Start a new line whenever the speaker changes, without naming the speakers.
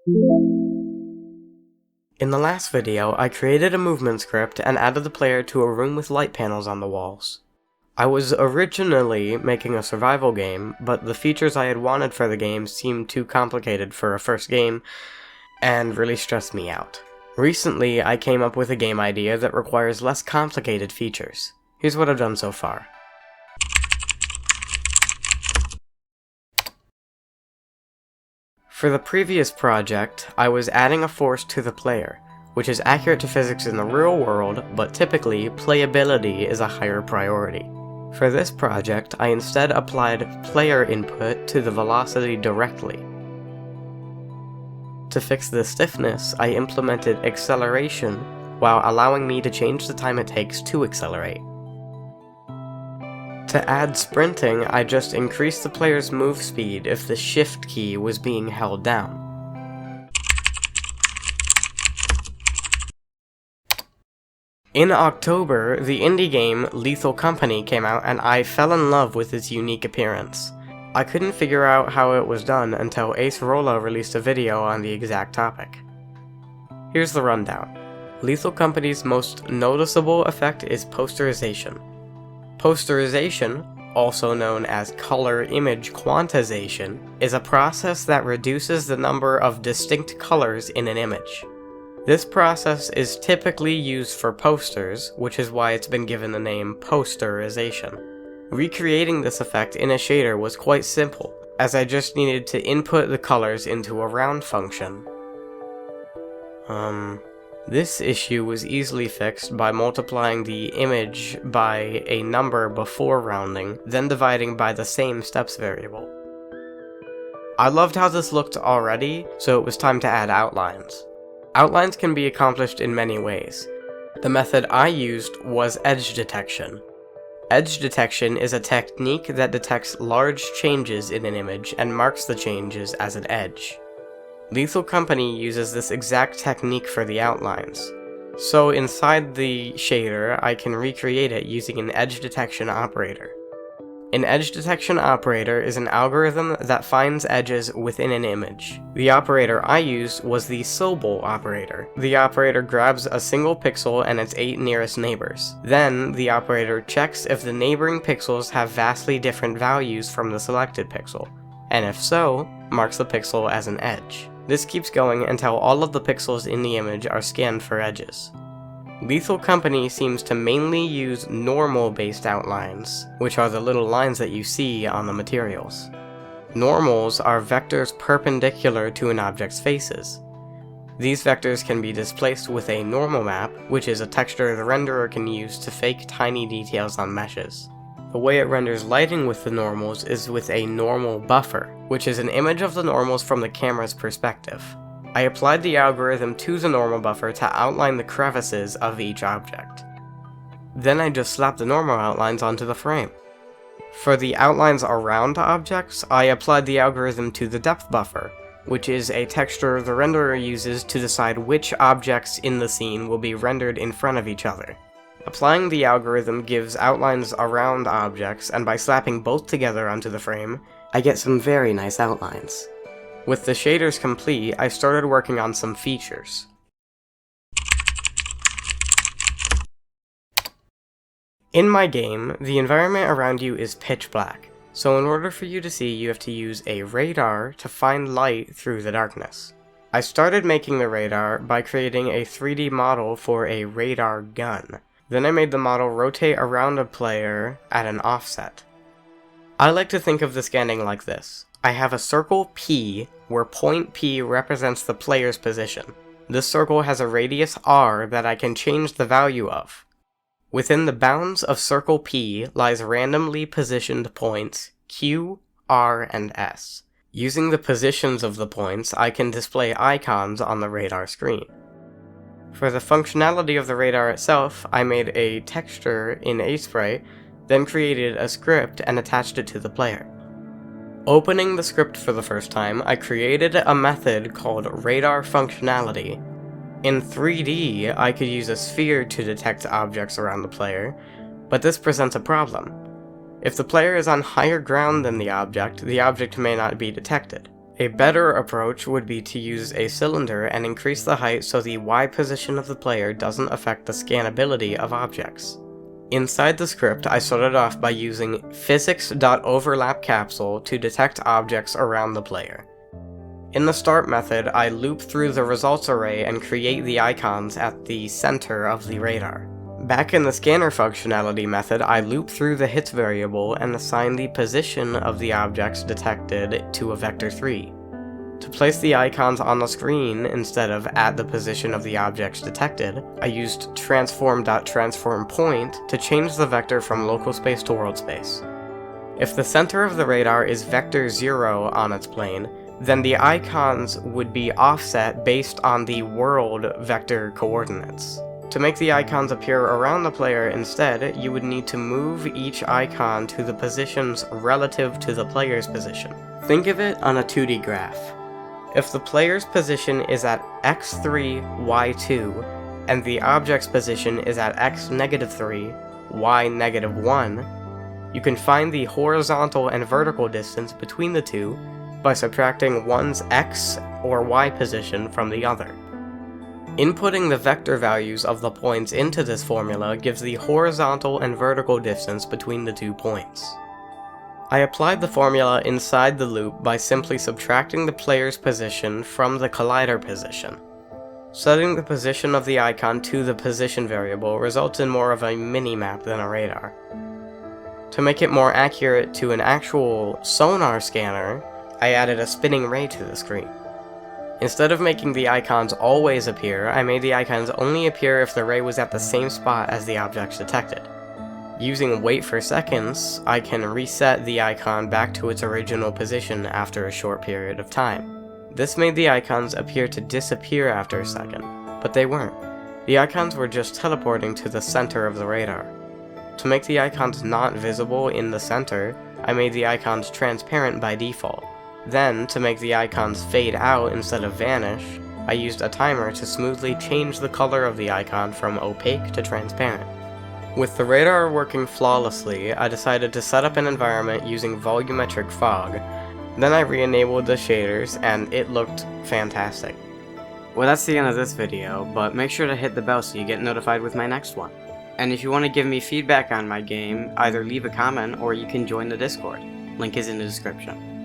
In the last video, I created a movement script and added the player to a room with light panels on the walls. I was originally making a survival game, but the features I had wanted for the game seemed too complicated for a first game, and really stressed me out. Recently, I came up with a game idea that requires less complicated features. Here's what I've done so far. For the previous project, I was adding a force to the player, which is accurate to physics in the real world, but typically, playability is a higher priority. For this project, I instead applied player input to the velocity directly. To fix the stiffness, I implemented acceleration while allowing me to change the time it takes to accelerate. To add sprinting, I just increased the player's move speed if the shift key was being held down. In October, the indie game Lethal Company came out and I fell in love with its unique appearance. I couldn't figure out how it was done until Ace Rolla released a video on the exact topic. Here's the rundown. Lethal Company's most noticeable effect is posterization. Posterization, also known as color image quantization, is a process that reduces the number of distinct colors in an image. This process is typically used for posters, which is why it's been given the name posterization. Recreating this effect in a shader was quite simple, as I just needed to input the colors into a round function. This issue was easily fixed by multiplying the image by a number before rounding, then dividing by the same steps variable. I loved how this looked already, so it was time to add outlines. Outlines can be accomplished in many ways. The method I used was edge detection. Edge detection is a technique that detects large changes in an image and marks the changes as an edge. Lethal Company uses this exact technique for the outlines. So inside the shader, I can recreate it using an edge detection operator. An edge detection operator is an algorithm that finds edges within an image. The operator I used was the Sobel operator. The operator grabs a single pixel and its 8 nearest neighbors. Then, the operator checks if the neighboring pixels have vastly different values from the selected pixel, and if so, marks the pixel as an edge. This keeps going until all of the pixels in the image are scanned for edges. Lethal Company seems to mainly use normal-based outlines, which are the little lines that you see on the materials. Normals are vectors perpendicular to an object's faces. These vectors can be displaced with a normal map, which is a texture the renderer can use to fake tiny details on meshes. The way it renders lighting with the normals is with a normal buffer, which is an image of the normals from the camera's perspective. I applied the algorithm to the normal buffer to outline the crevices of each object. Then I just slapped the normal outlines onto the frame. For the outlines around objects, I applied the algorithm to the depth buffer, which is a texture the renderer uses to decide which objects in the scene will be rendered in front of each other. Applying the algorithm gives outlines around objects, and by slapping both together onto the frame, I get some very nice outlines. With the shaders complete, I started working on some features. In my game, the environment around you is pitch black, so in order for you to see, you have to use a radar to find light through the darkness. I started making the radar by creating a 3D model for a radar gun. Then I made the model rotate around a player at an offset. I like to think of the scanning like this. I have a circle P, where point P represents the player's position. This circle has a radius R that I can change the value of. Within the bounds of circle P lies randomly positioned points Q, R, and S. Using the positions of the points, I can display icons on the radar screen. For the functionality of the radar itself, I made a texture in Sprite, then created a script and attached it to the player. Opening the script for the first time, I created a method called radar functionality. In 3D, I could use a sphere to detect objects around the player, but this presents a problem. If the player is on higher ground than the object may not be detected. A better approach would be to use a cylinder and increase the height so the Y position of the player doesn't affect the scannability of objects. Inside the script, I started off by using physics.overlapCapsule to detect objects around the player. In the start method, I loop through the results array and create the icons at the center of the radar. Back in the scanner functionality method, I loop through the hits variable and assign the position of the objects detected to a vector 3. To place the icons on the screen instead of at the position of the objects detected, I used transform.transformPoint to change the vector from local space to world space. If the center of the radar is vector 0 on its plane, then the icons would be offset based on the world vector coordinates. To make the icons appear around the player instead, you would need to move each icon to the positions relative to the player's position. Think of it on a 2D graph. If the player's position is at x3, y2, and the object's position is at x-3, y-1, you can find the horizontal and vertical distance between the two by subtracting one's x or y position from the other. Inputting the vector values of the points into this formula gives the horizontal and vertical distance between the 2 points. I applied the formula inside the loop by simply subtracting the player's position from the collider position. Setting the position of the icon to the position variable results in more of a mini-map than a radar. To make it more accurate to an actual sonar scanner, I added a spinning ray to the screen. Instead of making the icons always appear, I made the icons only appear if the ray was at the same spot as the objects detected. Using wait for seconds, I can reset the icon back to its original position after a short period of time. This made the icons appear to disappear after a second, but they weren't. The icons were just teleporting to the center of the radar. To make the icons not visible in the center, I made the icons transparent by default. Then, to make the icons fade out instead of vanish, I used a timer to smoothly change the color of the icon from opaque to transparent. With the radar working flawlessly, I decided to set up an environment using volumetric fog. Then I re-enabled the shaders, and it looked fantastic.
Well, that's the end of this video, but make sure to hit the bell so you get notified with my next one. And if you want to give me feedback on my game, either leave a comment or you can join the Discord. Link is in the description.